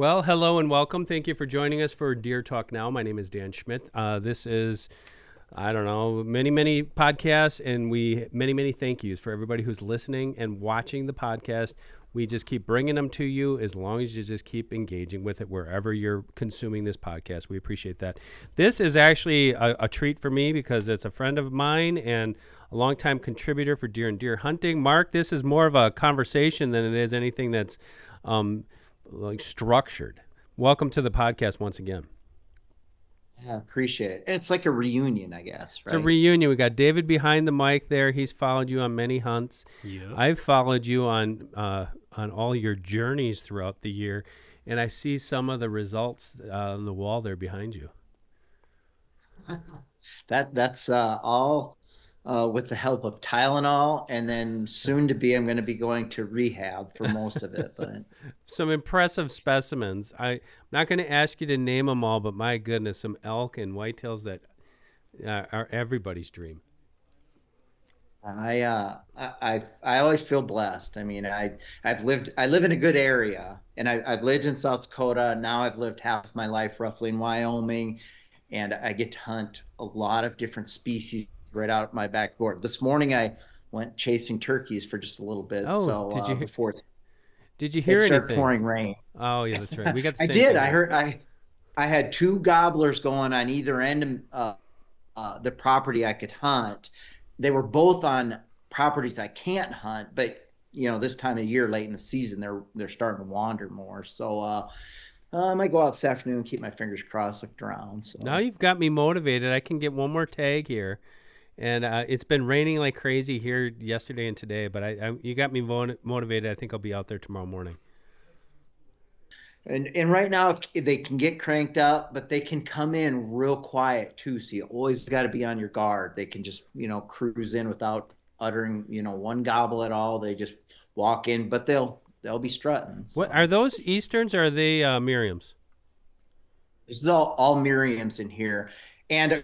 Well, hello and welcome. Thank you for joining us for Deer Talk Now. My name is Dan Schmidt. This is, I don't know, many podcasts, and many thank yous for everybody who's listening and watching the podcast. We just keep bringing them to you as long as you just keep engaging with it wherever you're consuming this podcast. We appreciate that. This is actually a treat for me because it's a friend of mine and a longtime contributor for Deer and Deer Hunting. Mark, this is more of a conversation than it is anything that's like structured. Welcome to the podcast once again. Yeah, appreciate it. It's like a reunion, I guess, right? It's a reunion. We got David behind the mic there. He's followed you on many hunts. Yep. I've followed you on all your journeys throughout the year, and I see some of the results on the wall there behind you. That's all with the help of Tylenol, and then soon to be, I'm going to be going to rehab for most of it. But some impressive specimens. I'm not going to ask you to name them all, but my goodness, some elk and whitetails that are everybody's dream. I always feel blessed. I mean, I live in a good area, and I've lived in South Dakota. Now I've lived half my life roughly in Wyoming, and I get to hunt a lot of different species right out my back door. This morning I went chasing turkeys for just a little bit. Oh, so did you hear it started anything? pouring rain. Oh yeah, that's right. We got the I same did. thing. I heard I had two gobblers going on either end of the property I could hunt. They were both on properties I can't hunt, but this time of year, late in the season, they're starting to wander more. So I might go out this afternoon and keep my fingers crossed, looked around. So now you've got me motivated. I can get one more tag here. And it's been raining like crazy here yesterday and today, but you got me motivated. I think I'll be out there tomorrow morning. And right now they can get cranked up, but they can come in real quiet too. So you always got to be on your guard. They can just cruise in without uttering one gobble at all. They just walk in, but they'll be strutting. So. What are those Easterns? Or are they Merriams? This is all Merriams in here, and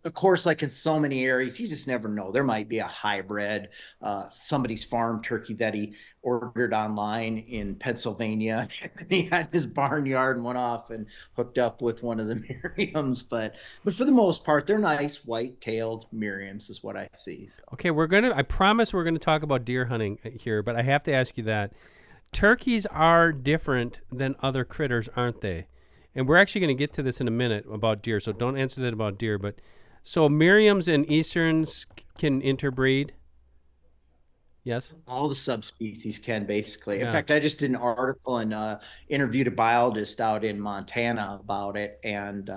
of course, like in so many areas, you just never know. There might be a hybrid, somebody's farm turkey that he ordered online in Pennsylvania. And he had his barnyard and went off and hooked up with one of the Merriams. But for the most part, they're nice white-tailed Merriams is what I see. So. Okay, I promise we're gonna talk about deer hunting here, but I have to ask you that. Turkeys are different than other critters, aren't they? And we're actually going to get to this in a minute about deer, so don't answer that about deer. But so Merriams and Easterns can interbreed? Yes? All the subspecies can, basically. Yeah. In fact, I just did an article and interviewed a biologist out in Montana about it. And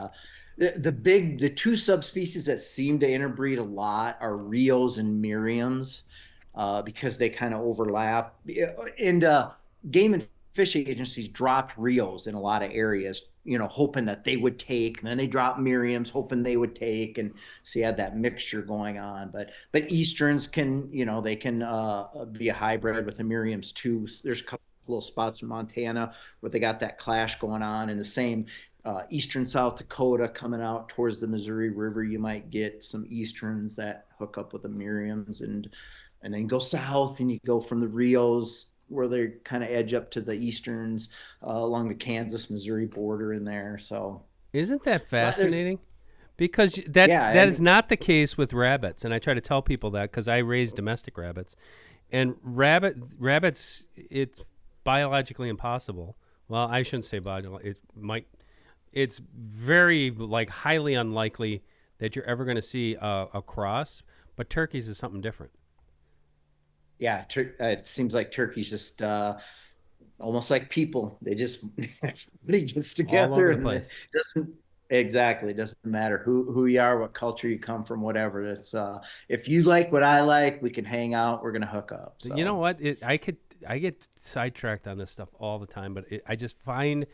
the two subspecies that seem to interbreed a lot are Rios and Merriams because they kind of overlap. And game and fish agencies dropped Rios in a lot of areas, hoping that they would take, and then they dropped Merriams hoping they would take, and so you had that mixture going on. But Easterns can, they can be a hybrid with the Merriams too. There's a couple little spots in Montana where they got that clash going on, and the same eastern South Dakota coming out towards the Missouri River, you might get some Easterns that hook up with the Merriams, and then go south and you go from the Rios where they kind of edge up to the Easterns along the Kansas-Missouri border in there. So isn't that fascinating? Because that is not the case with rabbits, and I try to tell people that because I raise domestic rabbits, and rabbits, it's biologically impossible. Well, I shouldn't say biologically. It's very highly unlikely that you're ever going to see a cross, but turkeys is something different. Yeah, it seems like turkeys just almost like people. They just everybody gets together all over the and place. It doesn't matter who you are, what culture you come from, whatever. It's if you like what I like, we can hang out. We're gonna hook up. So. You know what? I get sidetracked on this stuff all the time, but I just find.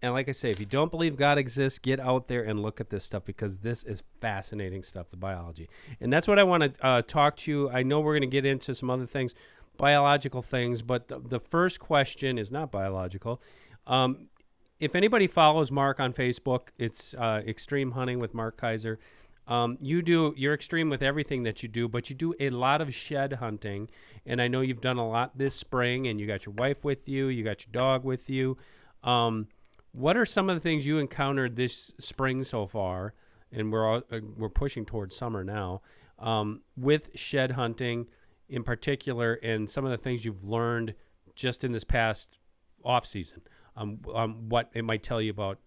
And like I say, if you don't believe God exists, get out there and look at this stuff because this is fascinating stuff, the biology. And that's what I want to talk to you. I know we're going to get into some other things, biological things, but the first question is not biological. If anybody follows Mark on Facebook, it's Extreme Hunting with Mark Kayser. You're extreme with everything that you do, but you do a lot of shed hunting. And I know you've done a lot this spring, and you got your wife with you, you got your dog with you. Um, what are some of the things you encountered this spring so far? And we're pushing towards summer now, with shed hunting in particular, and some of the things you've learned just in this past off season. What it might tell you about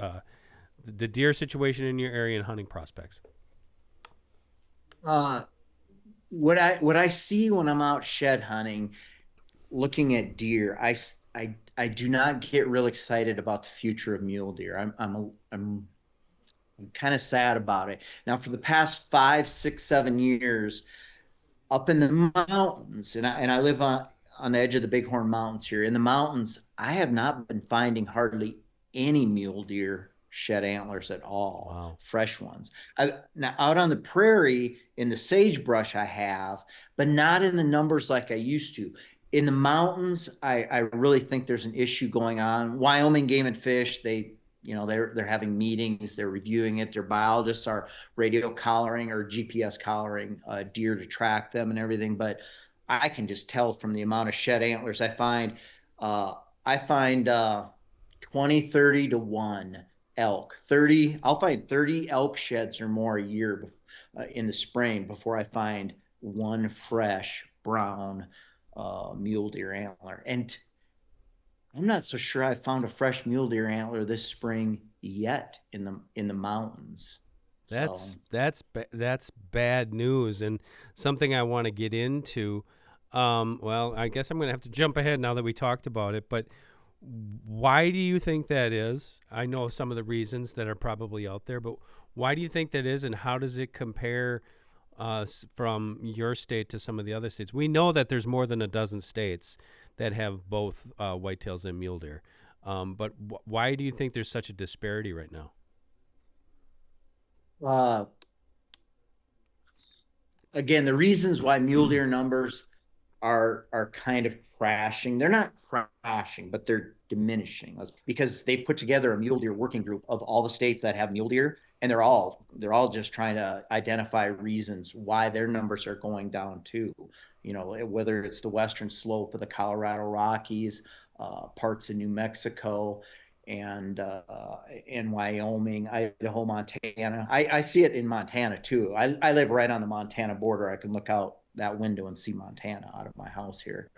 uh, the deer situation in your area and hunting prospects. Uh, what I see when I'm out shed hunting, looking at deer, I do not get real excited about the future of mule deer. I'm kind of sad about it. Now, for the past 5, 6, 7 years, up in the mountains, and I live on the edge of the Bighorn Mountains here. In the mountains, I have not been finding hardly any mule deer shed antlers at all, Wow. fresh ones. Now out on the prairie in the sagebrush, I have, but not in the numbers like I used to. In the mountains, I really think there's an issue going on. Wyoming Game and Fish, they're having meetings, they're reviewing it. Their biologists are radio collaring or GPS collaring deer to track them and everything. But I can just tell from the amount of shed antlers I find. I find 20, 30 to 1 elk. 30, I'll find 30 elk sheds or more a year in the spring before I find one fresh brown mule deer antler. And I'm not so sure I found a fresh mule deer antler this spring yet in the mountains. So That's bad news, and something I want to get into. Well, I guess I'm going to have to jump ahead now that we talked about it. But why do you think that is? I know some of the reasons that are probably out there, but why do you think that is, and how does it compare from your state to some of the other states? We know that there's more than a dozen states that have both whitetails and mule deer. But why do you think there's such a disparity right now? uh, again, the reasons why mule deer numbers are kind of crashing. They're not crashing, but they're diminishing. That's because they put together a mule deer working group of all the states that have mule deer, and they're all just trying to identify reasons why their numbers are going down too. Whether it's the western slope of the Colorado Rockies, parts of New Mexico, and Wyoming, Idaho, Montana. I see it in Montana too. I live right on the Montana border. I can look out that window and see Montana out of my house here.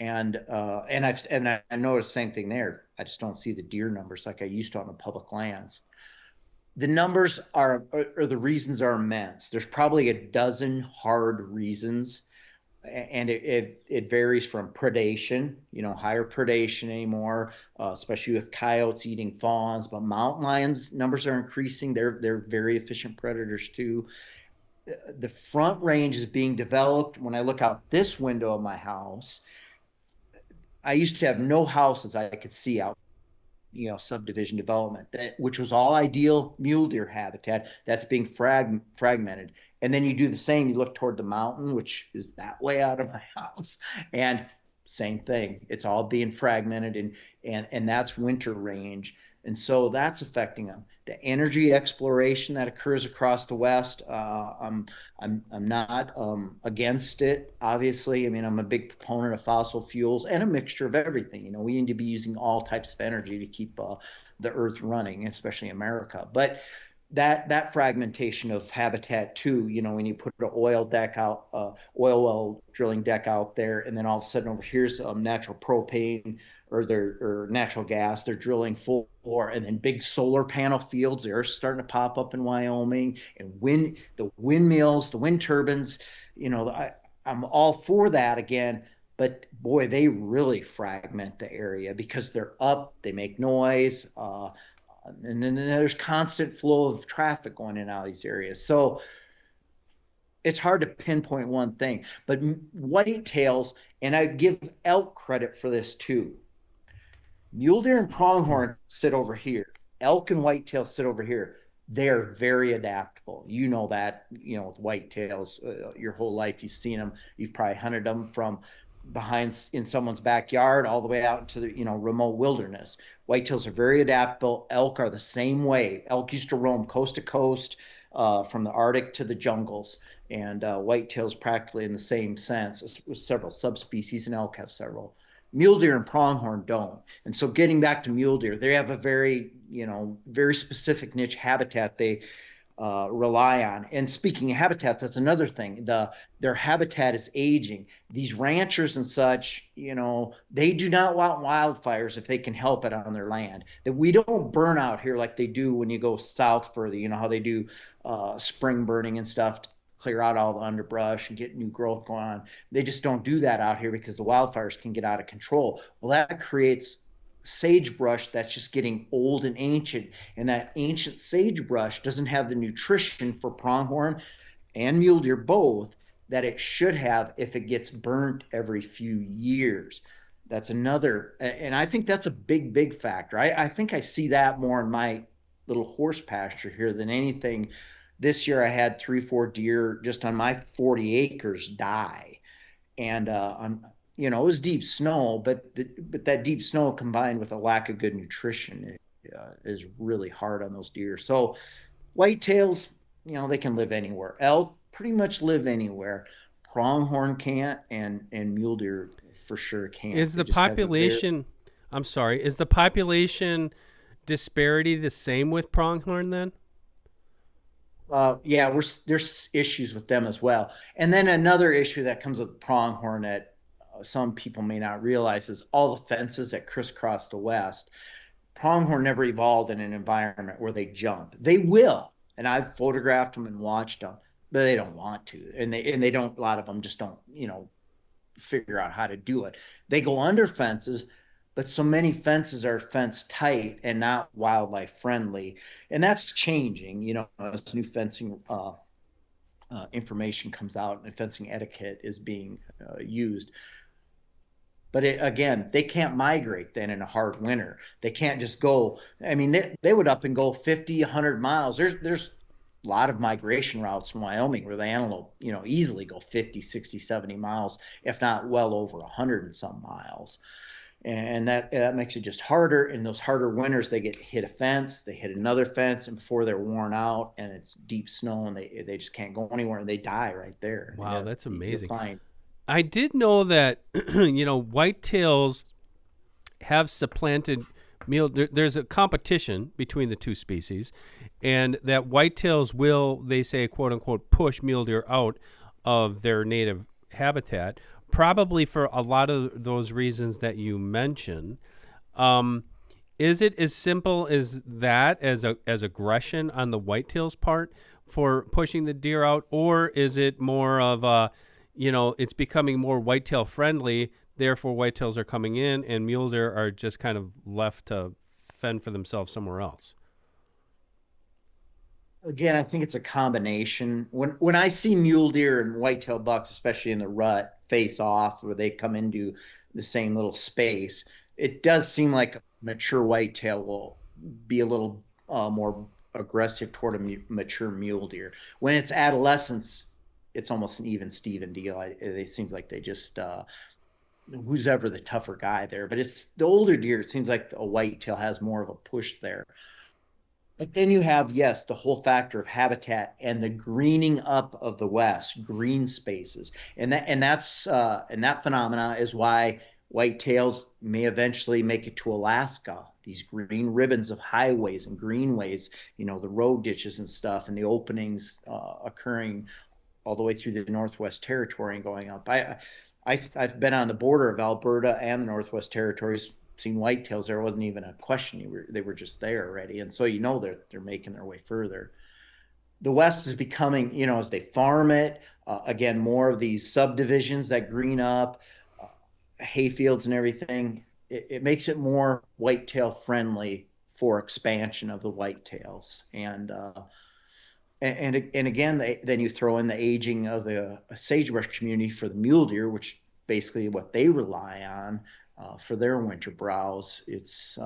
And I noticed the same thing there. I just don't see the deer numbers like I used to on the public lands. The numbers or the reasons are immense. There's probably a dozen hard reasons, and it varies from predation, higher predation anymore, especially with coyotes eating fawns. But mountain lions numbers are increasing. They're very efficient predators too. The front range is being developed. When I look out this window of my house, I used to have no houses I could see out, subdivision development, which was all ideal mule deer habitat. That's being fragmented. And then you do the same. You look toward the mountain, which is that way out of my house, and same thing. It's all being fragmented, and that's winter range, and so that's affecting them. The energy exploration that occurs across the West, I'm not against it. Obviously, I mean, I'm a big proponent of fossil fuels and a mixture of everything. We need to be using all types of energy to keep the Earth running, especially America. But that fragmentation of habitat too, when you put an oil well drilling deck out there, and then all of a sudden over here's natural propane or natural gas, they're drilling full bore, and then big solar panel fields, they're starting to pop up in Wyoming, and the windmills, the wind turbines, I'm all for that again. But boy, they really fragment the area because they're up, they make noise, and then there's constant flow of traffic going in and out of these areas. So it's hard to pinpoint one thing. But whitetails, and I give elk credit for this too. Mule deer and pronghorn sit over here. Elk and whitetails sit over here. They're very adaptable. You know that, with whitetails, your whole life you've seen them. You've probably hunted them from behind in someone's backyard all the way out into the remote wilderness. Whitetails are very adaptable. Elk are the same way. Elk used to roam coast to coast, from the Arctic to the jungles, and whitetails practically in the same sense. Several subspecies, and elk have several. Mule deer and pronghorn don't. And so getting back to mule deer, they have a very, very specific niche habitat they rely on. And speaking of habitat, that's another thing. Their habitat is aging. These ranchers and such, they do not want wildfires if they can help it on their land. That we don't burn out here like they do when you go south further. You know how they do spring burning and stuff to clear out all the underbrush and get new growth going on. They just don't do that out here because the wildfires can get out of control. Well, that creates sagebrush that's just getting old and ancient. And that ancient sagebrush doesn't have the nutrition for pronghorn and mule deer both that it should have if it gets burnt every few years. That's another, and I think that's a big, big factor. I think I see that more in my little horse pasture here than anything. This year I had 3, 4 deer just on my 40 acres die. And it was deep snow, but that deep snow combined with a lack of good nutrition is really hard on those deer. So whitetails, they can live anywhere. Elk pretty much live anywhere. Pronghorn can't, and mule deer for sure can't. Is the population? I'm sorry. Is the population disparity the same with pronghorn then? Yeah, there's issues with them as well. And then another issue that comes with pronghorn that some people may not realize is all the fences that crisscross the West. Pronghorn never evolved in an environment where they jump. They will, and I've photographed them and watched them, but they don't want to, and they don't. A lot of them just don't, figure out how to do it. They go under fences, but so many fences are fence tight and not wildlife friendly, and that's changing. As new fencing information comes out and fencing etiquette is being used. But again, they can't migrate then in a hard winter. They can't just go. I mean, they would up and go 50, 100 miles. There's a lot of migration routes from Wyoming where the antelope, easily go 50, 60, 70 miles, if not well over 100 and some miles. And that makes it just harder. In those harder winters, they hit a fence, they hit another fence, and before they're worn out and it's deep snow and they just can't go anywhere and they die right there. Wow, that's amazing. I did know that, whitetails have supplanted mule. There's a competition between the two species, and that whitetails will, they say, quote unquote, push mule deer out of their native habitat, probably for a lot of those reasons that you mentioned. Is it as simple as that, as aggression on the whitetails' part for pushing the deer out, or is it more of a it's becoming more whitetail friendly, therefore whitetails are coming in and mule deer are just kind of left to fend for themselves somewhere else? Again, I think it's a combination. When I see mule deer and whitetail bucks, especially in the rut, face off where they come into the same little space, it does seem like a mature whitetail will be a little more aggressive toward a mature mule deer. When it's adolescence, it's almost an even Steven deal. It seems like they just who's ever the tougher guy there. But it's the older deer. It seems like a whitetail has more of a push there. But then you have, yes, the whole factor of habitat and the greening up of the West, green spaces, and that phenomena is why whitetails may eventually make it to Alaska. These green ribbons of highways and greenways, the road ditches and stuff, and the openings occurring all the way through the Northwest Territory and going up. I've been on the border of Alberta and the Northwest Territories, seen whitetails. There wasn't even a question. They were just there already, and so they're making their way further. The West is becoming, as they farm it, again, more of these subdivisions that green up, hayfields and everything. It makes it more whitetail friendly for expansion of the whitetails, and again, then you throw in the aging of the sagebrush community for the mule deer, which basically what they rely on for their winter browse. It's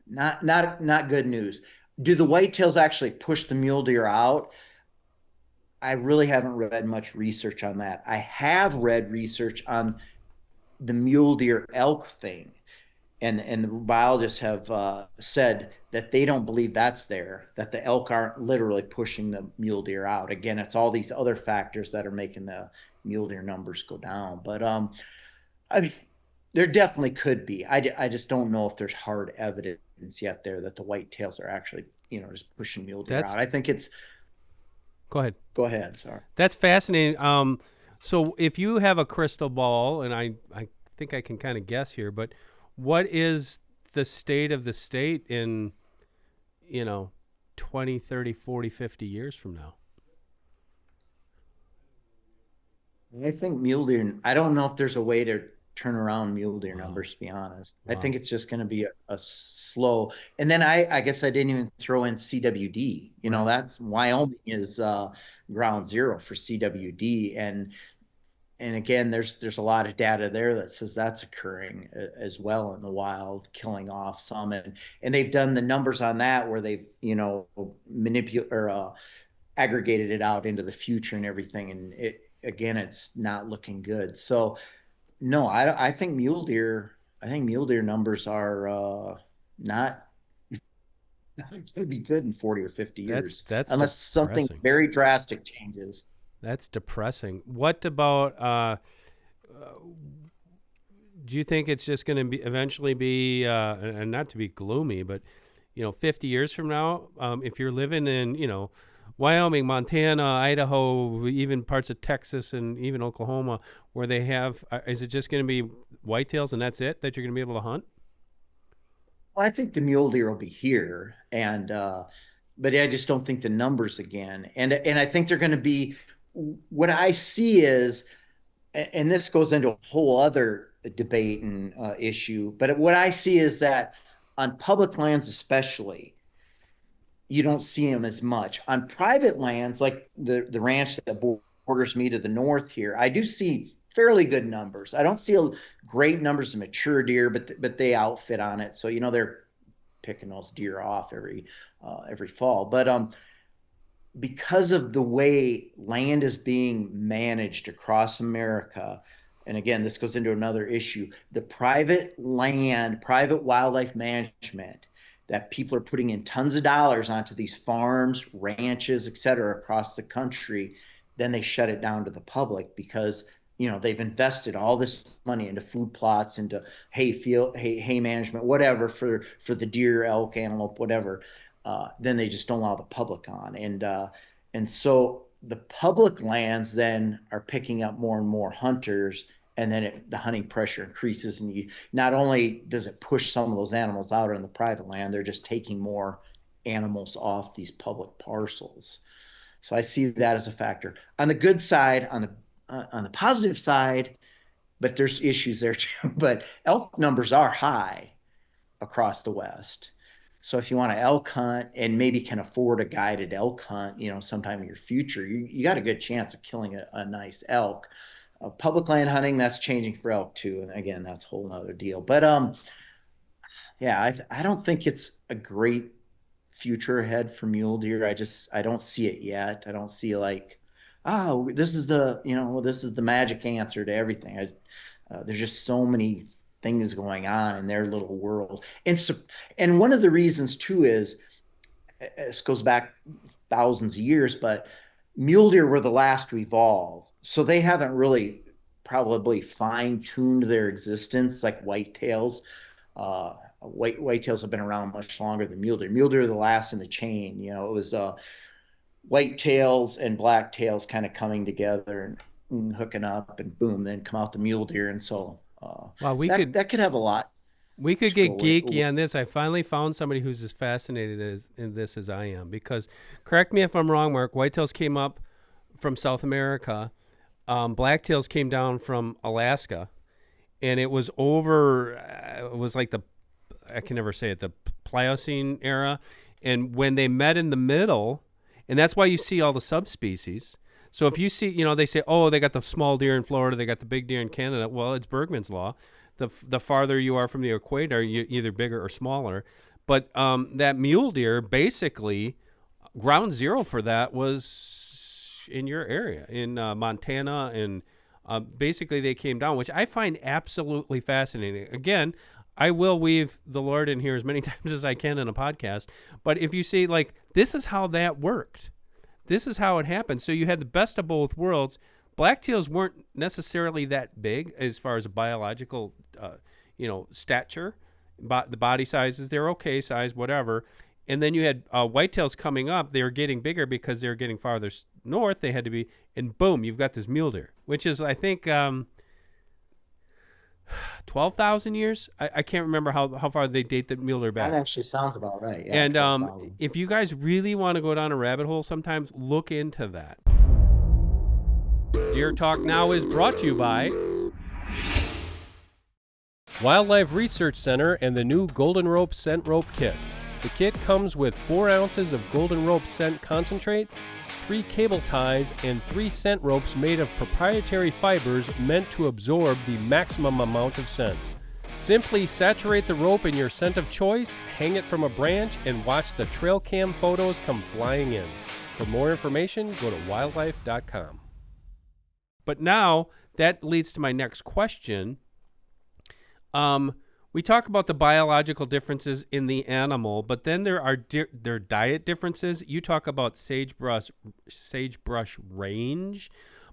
not good news. Do the whitetails actually push the mule deer out? I really haven't read much research on that. I have read research on the mule deer elk thing, and the biologists have said that they don't believe that's there, that the elk aren't literally pushing the mule deer out. Again, it's all these other factors that are making the mule deer numbers go down. But I mean, There definitely could be. I just don't know if there's hard evidence yet there that the whitetails are actually, just pushing mule deer That's out. I think it's. Go ahead. Go ahead. Sorry. That's fascinating. So if you have a crystal ball, and I think I can kind of guess here, but what is the state of the state in, 20, 30, 40, 50 years from now? I think mule deer. I don't know if there's a way to turn around mule deer Wow. numbers. To be honest, I Wow. think it's just going to be a slow. And then I guess I didn't even throw in CWD. Right. That's Wyoming is ground zero for CWD, and again, there's a lot of data there that says that's occurring as well in the wild, killing off some, and they've done the numbers on that where they've manipulate or aggregated it out into the future and everything, and it's not looking good. So no, I think mule deer. I think mule deer numbers are not going to be good in 40 or 50 That's years that's unless something depressing. very drastic changes. That's depressing. What about do you think it's just going to be eventually be and not to be gloomy, but 50 years from now, if you're living in, Wyoming, Montana, Idaho, even parts of Texas and even Oklahoma where they have is it just going to be whitetails and that's it that you're going to be able to hunt? Well, I think the mule deer will be here, and but I just don't think the numbers again. And I think they're going to be. What I see is, and this goes into a whole other debate and issue. But what I see is that on public lands, especially, you don't see them as much. On private lands, like the ranch that borders me to the north here, I do see fairly good numbers. I don't see great numbers of mature deer, but they outfit on it, so they're picking those deer off every fall. But because of the way land is being managed across America, and again, this goes into another issue, the private land, private wildlife management that people are putting in tons of dollars onto these farms, ranches, et cetera, across the country, then they shut it down to the public because they've invested all this money into food plots, into hay management, whatever for the deer, elk, antelope, whatever. Then they just don't allow the public on, and so the public lands then are picking up more and more hunters, and then the hunting pressure increases, and not only does it push some of those animals out on the private land, they're just taking more animals off these public parcels. So I see that as a factor. On the good side, on the positive side, but there's issues there too. But elk numbers are high across the West. So if you want to elk hunt and maybe can afford a guided elk hunt, sometime in your future, you got a good chance of killing a nice elk. Public land hunting, that's changing for elk too. And again, that's a whole nother deal. But yeah, I don't think it's a great future ahead for mule deer. I don't see it yet. I don't see like, oh, this is the magic answer to everything. There's just so many things going on in their little world, and one of the reasons too is this goes back thousands of years, but mule deer were the last to evolve, so they haven't really probably fine-tuned their existence like whitetails. Whitetails have been around much longer than mule deer. Mule deer are the last in the chain. It was whitetails and blacktails kind of coming together and hooking up, and boom, then come out the mule deer. And so Wow, that could have a lot we could to go get with. geeky on this. I finally found somebody who's as fascinated in this as I am. Because, correct me if I'm wrong, Mark, whitetails came up from South America. Blacktails came down from Alaska. And it was it was like I can never say it, the Pliocene era. And when they met in the middle, and that's why you see all the subspecies. So if you see, they say, oh, they got the small deer in Florida, they got the big deer in Canada. Well, it's Bergman's law. The farther you are from the equator, you're either bigger or smaller. But that mule deer, basically, ground zero for that was in your area, in Montana, and basically they came down, which I find absolutely fascinating. Again, I will weave the Lord in here as many times as I can in a podcast. But if you see, like, this is how that worked. This is how it happened. So you had the best of both worlds. Blacktails weren't necessarily that big as far as a biological stature, but the body sizes, they're okay size, whatever. And then you had whitetails coming up. They were getting bigger because they were getting farther north. They had to be, and boom, you've got this mule deer, which is, I think, 12,000 years. I can't remember how far they date the mule deer back. That actually sounds about right. Yeah, And 12,000. if you guys really want to go down a rabbit hole, sometimes look into that. Deer Talk Now is brought to you by Wildlife Research Center and the new Golden Rope Scent Rope Kit. The kit comes with 4 ounces of Golden Rope Scent Concentrate, 3 cable ties, and 3 scent ropes made of proprietary fibers meant to absorb the maximum amount of scent. Simply saturate the rope in your scent of choice, hang it from a branch, and watch the trail cam photos come flying in. For more information, go to wildlife.com. But now, that leads to my next question. We talk about the biological differences in the animal, but then there are their diet differences. You talk about sagebrush range,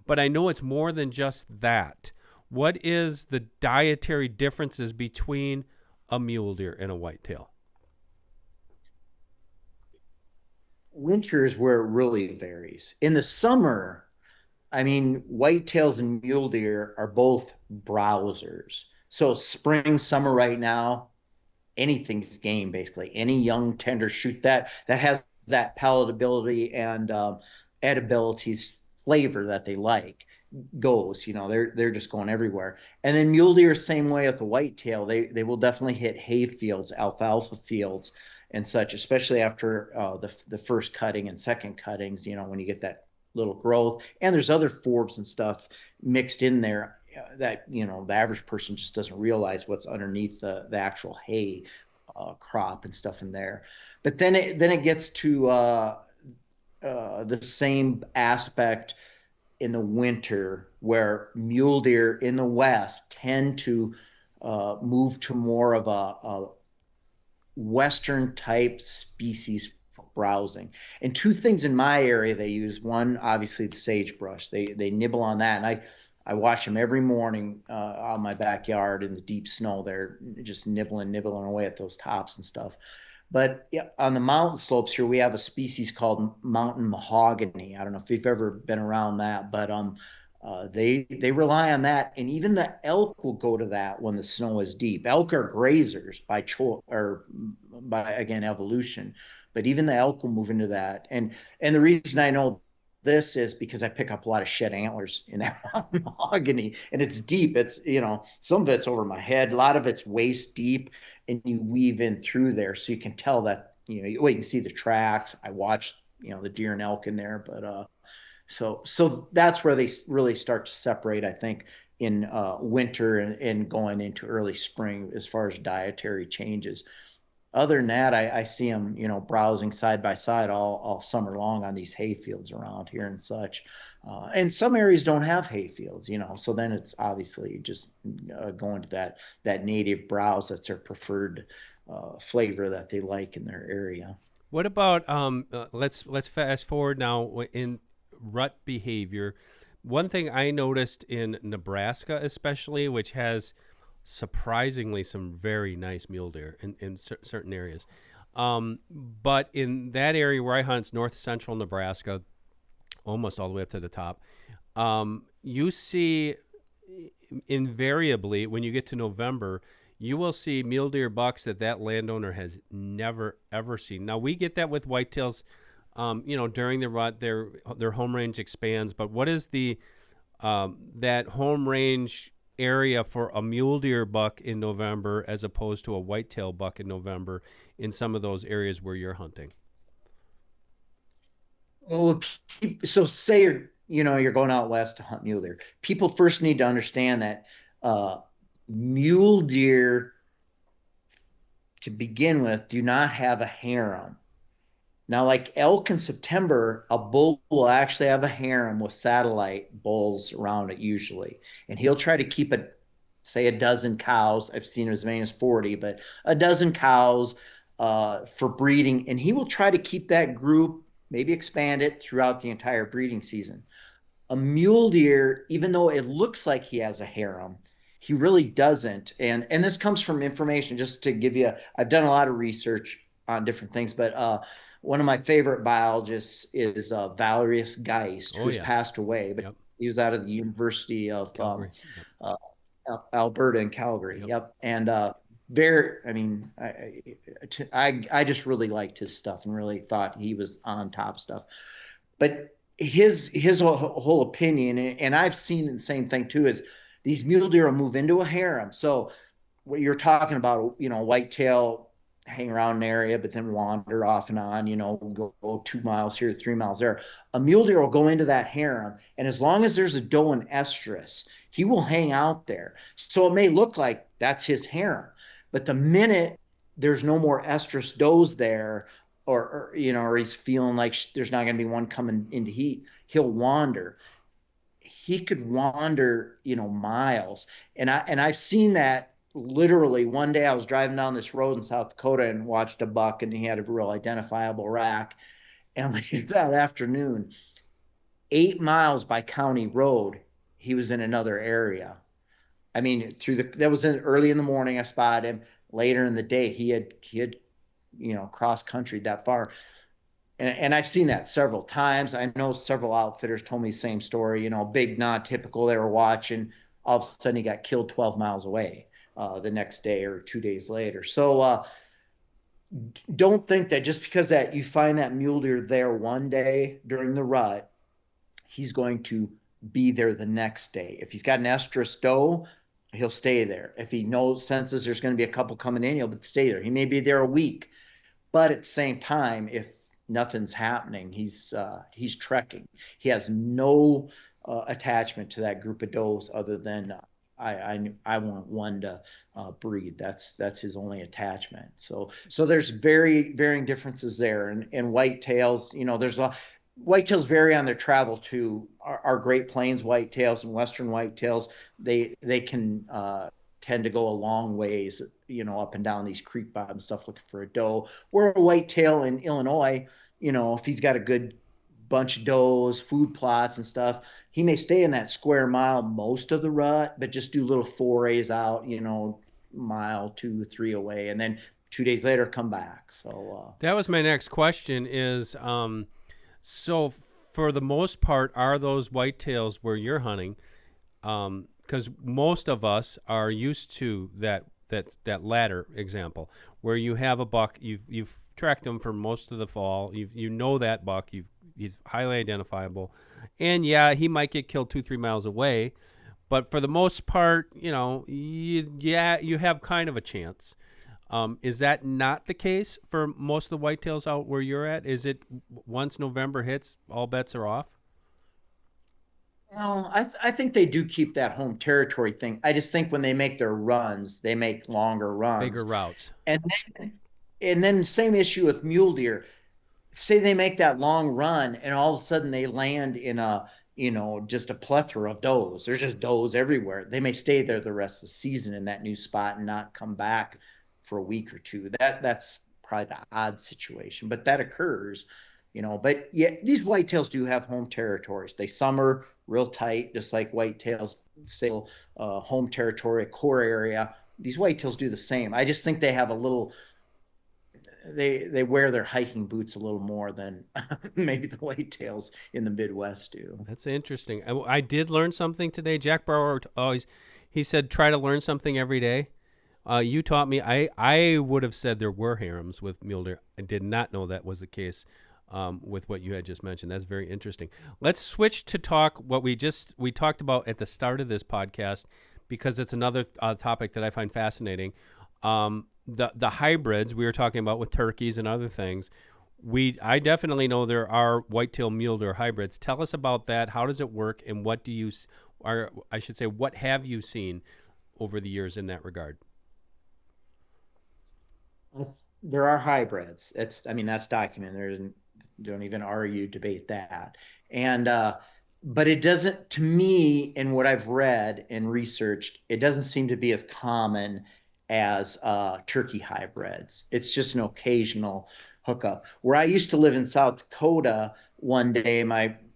but I know it's more than just that. What is the dietary differences between a mule deer and a whitetail? Winter is where it really varies. In the summer, I mean, whitetails and mule deer are both browsers. So spring, summer right now, anything's game basically. Any young tender shoot that has that palatability and edibility flavor that they like goes. They're just going everywhere. And then mule deer, same way with the whitetail. They will definitely hit hay fields, alfalfa fields, and such, especially after the first cutting and second cuttings. When you get that little growth, and there's other forbs and stuff mixed in there that the average person just doesn't realize what's underneath the actual hay crop and stuff in there. But then it gets to the same aspect in the winter, where mule deer in the West tend to move to more of a Western type species for browsing. And 2 things in my area they use. One, obviously the sagebrush. They nibble on that, and I watch them every morning out in my backyard in the deep snow. They're just nibbling away at those tops and stuff. But yeah, on the mountain slopes here, we have a species called mountain mahogany. I don't know if you've ever been around that, but they rely on that, and even the elk will go to that when the snow is deep. Elk are grazers by choice or by, again, evolution, but even the elk will move into that. And the reason I know this is because I pick up a lot of shed antlers in that mahogany, and it's deep. It's, some of it's over my head, a lot of it's waist deep, and you weave in through there, so you can tell that, you can see the tracks. I watch, the deer and elk in there, but so that's where they really start to separate, I think, in winter and going into early spring as far as dietary changes. Other than that, I see them, browsing side by side all summer long on these hay fields around here and such. And some areas don't have hay fields, so then it's obviously just going to that native browse. That's their preferred flavor that they like in their area. What about let's fast forward now in rut behavior. One thing I noticed in Nebraska, especially, which has surprisingly some very nice mule deer in certain areas, but in that area where I hunt, it's north central Nebraska, almost all the way up to the top, you see invariably when you get to November, you will see mule deer bucks that landowner has never ever seen. Now we get that with whitetails, during the rut, their home range expands. But what is the that home range area for a mule deer buck in November as opposed to a whitetail buck in November in some of those areas where you're hunting? Well, so say you're going out west to hunt mule deer. People first need to understand that mule deer, to begin with, do not have a harem. Now, like elk in September, a bull will actually have a harem with satellite bulls around it usually. And he'll try to keep say a dozen cows. I've seen as many as 40, but a dozen cows for breeding. And he will try to keep that group, maybe expand it throughout the entire breeding season. A mule deer, even though it looks like he has a harem, He really doesn't. And this comes from information, just to give you, I've done a lot of research on different things, but one of my favorite biologists is Valerius Geist, Oh who's yeah. passed away, but Yep. he was out of the University of Calgary. Yep. uh, Alberta and Calgary. Yep. Yep. And very, I mean, I just really liked his stuff and really thought he was on top stuff. But his whole opinion, and I've seen the same thing too, is these mule deer will move into a harem. So what you're talking about, whitetail hang around an area, but then wander off and on, go 2 miles here, 3 miles there. A mule deer will go into that harem, and as long as there's a doe and estrus, he will hang out there. So it may look like that's his harem, but the minute there's no more estrus does there, or he's feeling like there's not going to be one coming into heat, he'll wander. He could wander, miles. And I've seen that literally. One day I was driving down this road in South Dakota and watched a buck, and he had a real identifiable rack. And like that afternoon, 8 miles by county road, he was in another area. I mean, that was early in the morning. I spotted him. Later in the day, he had cross country that far. And I've seen that several times. I know several outfitters told me the same story. Big, not typical. They were watching. All of a sudden, he got killed 12 miles away the next day or 2 days later. So don't think that just because that you find that mule deer there one day during the rut, he's going to be there the next day. If he's got an estrus doe, he'll stay there. If he senses there's going to be a couple coming in, he'll stay there. He may be there a week, but at the same time, if nothing's happening, he's trekking. He has no attachment to that group of does other than I want one to breed. That's his only attachment. So there's very varying differences there. And whitetails, there's a whitetails vary on their travel too. Our Great Plains whitetails and Western whitetails, they can tend to go a long ways, up and down these creek bottom stuff looking for a doe. Where a whitetail in Illinois, if he's got a good bunch of does, food plots and stuff, he may stay in that square mile most of the rut, but just do little forays out, mile, 2, 3 away, and then 2 days later come back. So that was my next question is, so for the most part, are those whitetails where you're hunting? Because most of us are used to that latter example where you have a buck, you've tracked him for most of the fall, that buck, he's highly identifiable, and yeah, he might get killed 2-3 miles away, but for the most part, you have kind of a chance. Is that not the case for most of the whitetails out where you're at? Is it once November hits, all bets are off? no, I think they do keep that home territory thing. I just think when they make their runs, they make longer Bigger runs. routes. And and then same issue with mule deer. Say they make that long run and all of a sudden they land in just a plethora of does. There's just does everywhere. They may stay there the rest of the season in that new spot and not come back for a week or two. That's probably the odd situation, but that occurs. But yeah, these whitetails do have home territories. They summer real tight, just like whitetails say, home territory, a core area. These whitetails do the same. I just think they have a little, they wear their hiking boots a little more than maybe the whitetails in the Midwest do. That's interesting. I did learn something today. Jack Bauer always, he said, try to learn something every day. You taught me. I would have said there were harems with mule deer. I did not know that was the case with what you had just mentioned. That's very interesting. Let's switch to talk what we talked about at the start of this podcast, because it's another topic that I find fascinating. The hybrids we were talking about with turkeys and other things. I definitely know there are whitetail mule deer hybrids. Tell us about that. How does it work, and what what have you seen over the years in that regard? There are hybrids. That's documented. Don't even argue, debate that. And but it doesn't, to me, in what I've read and researched, it doesn't seem to be as common as turkey hybrids. It's just an occasional hookup. Where I used to live in South Dakota, one day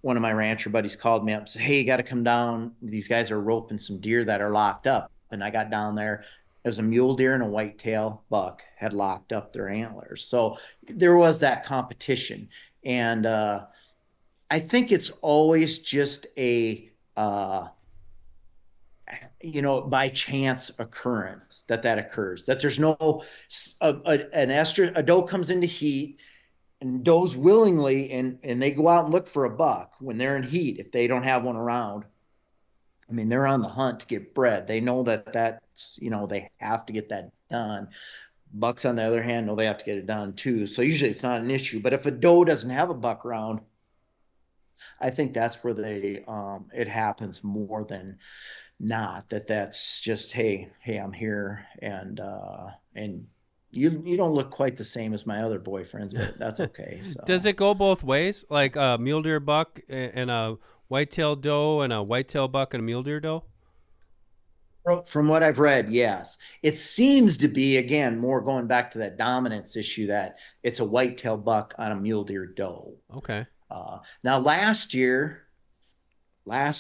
one of my rancher buddies called me up and said, "Hey, you got to come down. These guys are roping some deer that are locked up." and I got down there. It was a mule deer and a whitetail buck had locked up their antlers. So there was that competition. And I think it's always just by chance occurrence that occurs, that there's no, a doe comes into heat and does willingly, and they go out and look for a buck when they're in heat if they don't have one around. I mean, they're on the hunt to get bred. They know that's, they have to get that done. Bucks, on the other hand, know they have to get it done too. So usually it's not an issue. But if a doe doesn't have a buck around, I think that's where it happens more than not. That's just, hey, I'm here, and you don't look quite the same as my other boyfriends, but that's okay. Does So it go both ways? Like a mule deer buck and a whitetail doe and a whitetail buck and a mule deer doe? from what I've read, yes. It seems to be, again, more going back to that dominance issue, that it's a whitetail buck on a mule deer doe. Okay. Now, last year, I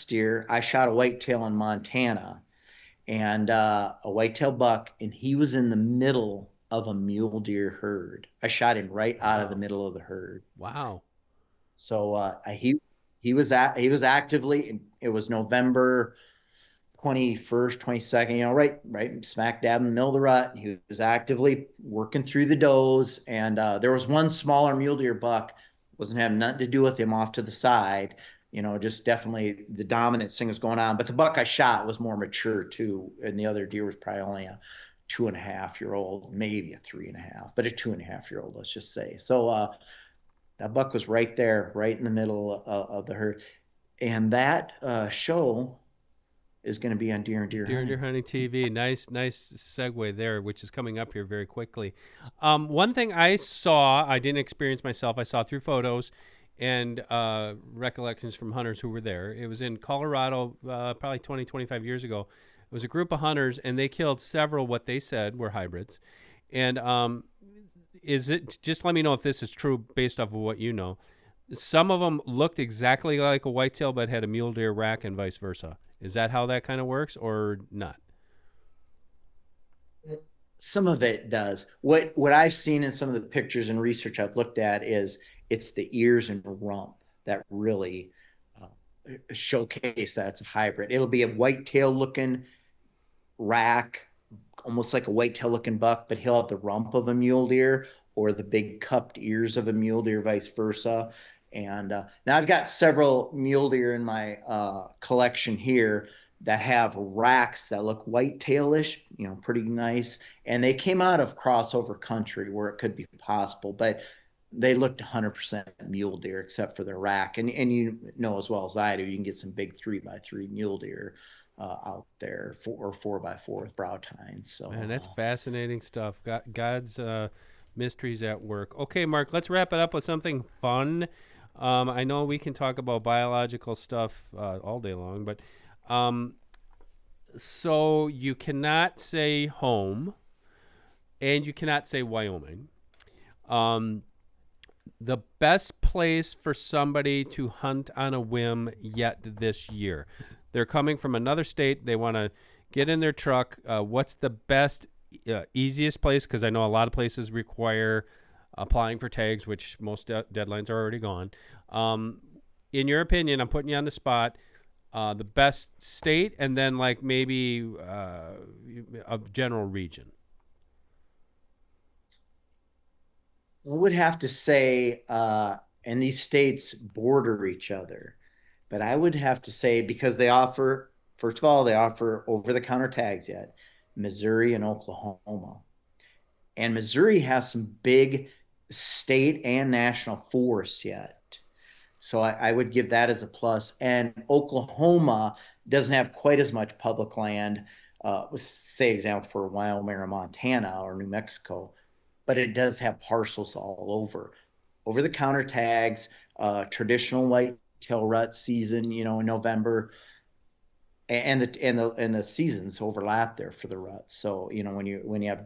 shot a whitetail in Montana, and a whitetail buck, and he was in the middle of a mule deer herd. I shot him right out of the Wow. middle of the herd. Wow. So he was actively. It was November 21st, 22nd, right smack dab in the middle of the rut. He was actively working through the does. And there was one smaller mule deer buck, wasn't having nothing to do with him off to the side. Just definitely the dominant thing was going on. But the buck I shot was more mature too. And the other deer was probably only a 2.5-year old, maybe a 3.5, but a 2.5-year old, let's just say. So that buck was right there, right in the middle of the herd. And that show is going to be on Deer and Deer Deer and Deer Hunting. Hunting TV. Nice segue there, which is coming up here very quickly. One thing I saw, I didn't experience myself, I saw through photos and recollections from hunters who were there. It was in Colorado, probably 20, 25 years ago. It was a group of hunters, and they killed several what they said were hybrids. And is it, just let me know if this is true based off of what you know. Some of them looked exactly like a whitetail, but had a mule deer rack, and vice versa. Is that how that kind of works, or not? Some of it does. What I've seen in some of the pictures and research I've looked at is it's the ears and rump that really showcase that it's a hybrid. It'll be a whitetail looking rack, almost like a whitetail looking buck, but he'll have the rump of a mule deer or the big cupped ears of a mule deer, vice versa. And now I've got several mule deer in my collection here that have racks that look whitetailish, pretty nice. And they came out of crossover country where it could be possible, but they looked 100% mule deer except for their rack. And you know as well as I do, you can get some big 3x3 mule deer out there, 4x4 with brow tines. So Man, that's fascinating stuff. God's mysteries at work. Okay, Mark, let's wrap it up with something fun. I know we can talk about biological stuff all day long, but so you cannot say home and you cannot say Wyoming. Um, the best place for somebody to hunt on a whim yet this year. They're coming from another state. They want to get in their truck. What's the best, easiest place? Because I know a lot of places require applying for tags, which most deadlines are already gone. In your opinion, I'm putting you on the spot, the best state and then like maybe a general region. I would have to say, and these states border each other, but I would have to say, because first of all, they offer over the counter tags yet, Missouri and Oklahoma. And Missouri has some big state and national forests yet. So I would give that as a plus. And Oklahoma doesn't have quite as much public land, say, example, for Wyoming or Montana or New Mexico, but it does have parcels all over the counter tags, traditional whitetail rut season, in November, and the seasons overlap there for the rut. So when you have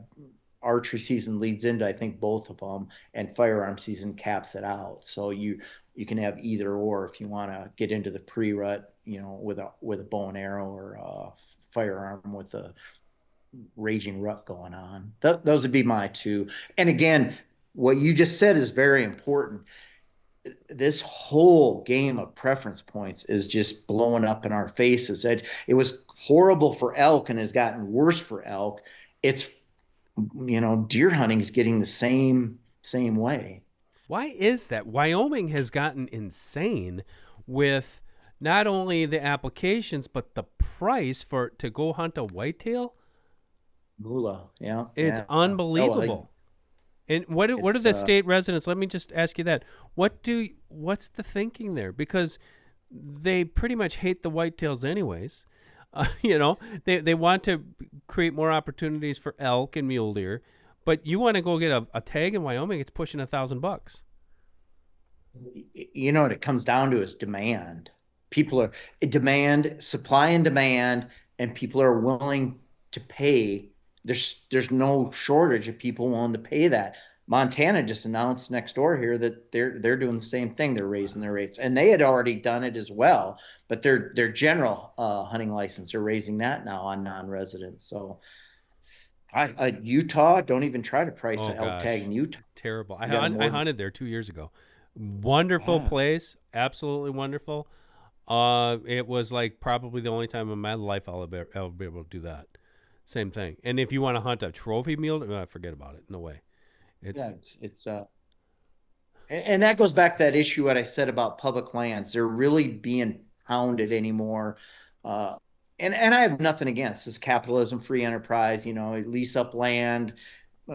archery season leads into, I think, both of them, and firearm season caps it out. So you can have either or if you want to get into the pre-rut, with a bow and arrow, or a firearm with raging rut going on. Those would be my two. And again, what you just said is very important. This whole game of preference points is just blowing up in our faces. It was horrible for elk and has gotten worse for elk. It's, deer hunting is getting the same way. Why is that? Wyoming has gotten insane with not only the applications but the price to go hunt a whitetail. MULE, yeah, It's yeah. unbelievable. And what are the state residents? Let me just ask you that. What's the thinking there? Because they pretty much hate the whitetails anyways. They want to create more opportunities for elk and mule deer, but you want to go get a tag in Wyoming, it's pushing $1,000. What it comes down to is demand. People are supply and demand, and people are willing to pay. There's no shortage of people willing to pay that. Montana just announced next door here that they're doing the same thing. They're raising their rates, and they had already done it as well. But their general hunting license are raising that now on non-residents. So, Utah, don't even try to price an elk tag in Utah. Terrible. I hunted there 2 years ago. Wonderful place, absolutely wonderful. It was like probably the only time in my life I'll be able to do that. Same thing. And if you want to hunt a trophy mule, forget about it. No way. And that goes back to that issue what I said about public lands. They're really being pounded anymore. And I have nothing against this capitalism, free enterprise, lease up land,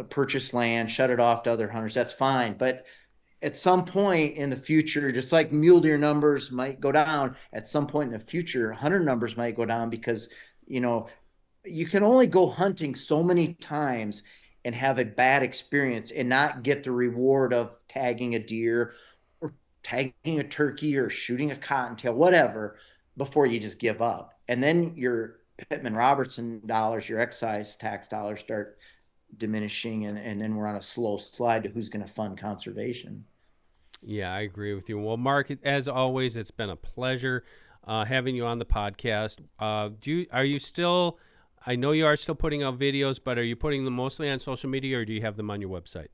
purchase land, shut it off to other hunters. That's fine. But at some point in the future, just like mule deer numbers might go down, at some point in the future, hunter numbers might go down because, you can only go hunting so many times and have a bad experience and not get the reward of tagging a deer or tagging a turkey or shooting a cottontail, whatever, before you just give up. And then your Pittman Robertson dollars, your excise tax dollars start diminishing, and then we're on a slow slide to who's going to fund conservation. Yeah, I agree with you. Well, Mark, as always, it's been a pleasure having you on the podcast. Are you still... I know you are still putting out videos, but are you putting them mostly on social media, or do you have them on your website?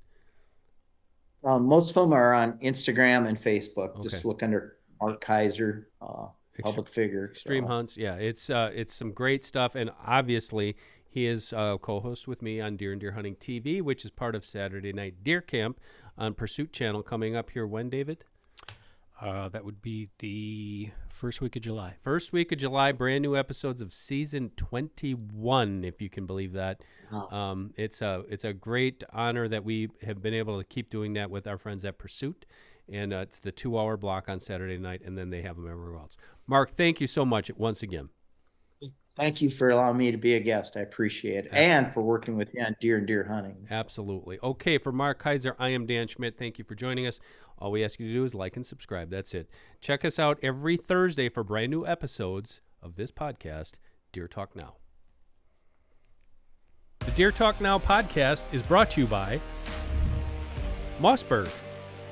Most of them are on Instagram and Facebook. Okay. Just look under Mark Kayser, public figure. Extreme Hunts. Yeah, it's some great stuff. And obviously, he is co-host with me on Deer and Deer Hunting TV, which is part of Saturday Night Deer Camp on Pursuit Channel coming up here when, David? That would be the first week of July. First week of July, brand new episodes of season 21, if you can believe that. Wow. It's a great honor that we have been able to keep doing that with our friends at Pursuit. And it's the 2-hour block on Saturday night, and then they have them everywhere else. Mark, thank you so much once again. Thank you for allowing me to be a guest. I appreciate it. And for working with you on deer and deer hunting. Absolutely. Okay, for Mark Kayser, I am Dan Schmidt. Thank you for joining us. All we ask you to do is like and subscribe. That's it. Check us out every Thursday for brand new episodes of this podcast, Deer Talk Now. The Deer Talk Now podcast is brought to you by Mossberg,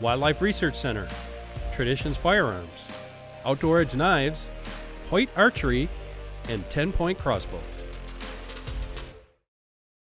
Wildlife Research Center, Traditions Firearms, Outdoor Edge Knives, Hoyt Archery, and 10 Point Crossbows.